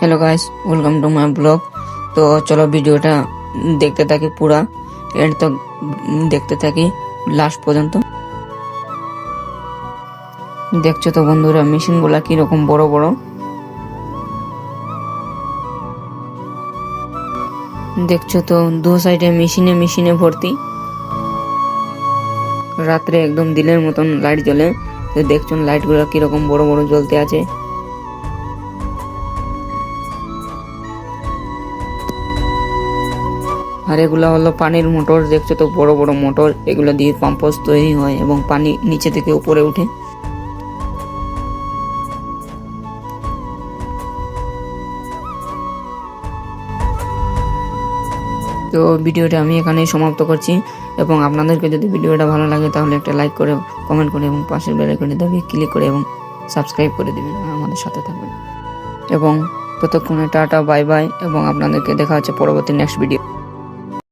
Hello guys, welcome to my blog. तो चलो ভিডিওটা দেখতে থাকি, পুরা এন্ড তক দেখতে থাকি লাস্ট পর্যন্ত। দেখছো তো বন্ধুরা মেশিনগুলা কি রকম বড় বড়। দেখছো তো দু সাইডে মেশিনে ভর্তি। রাত্রে একদম দিনের মতন লাইট জ্বলে। তো দেখছো লাইটগুলো কি রকম বড় বড় জ্বলতে আছে। আর এগুলা হলো পানির মোটর। দেখছো তো বড় বড় মোটর, এগুলো দিয়ে পাম্প হাউস তৈরি হয় এবং পানি নিচে থেকে উপরে উঠে। তো ভিডিওটা আমি এখানেই সমাপ্ত করছি এবং আপনাদেরকে যদি ভিডিওটা ভালো লাগে তাহলে একটা লাইক করে, কমেন্ট করে এবং পাশের বেল আইকনে দাবিয়ে ক্লিক করে এবং সাবস্ক্রাইব করে দিবেন, আমাদের সাথে থাকবেন। এবং ততক্ষণে টাটা, বাই বাই, এবং আপনাদেরকে দেখা হচ্ছে পরবর্তী নেক্সট ভিডিও।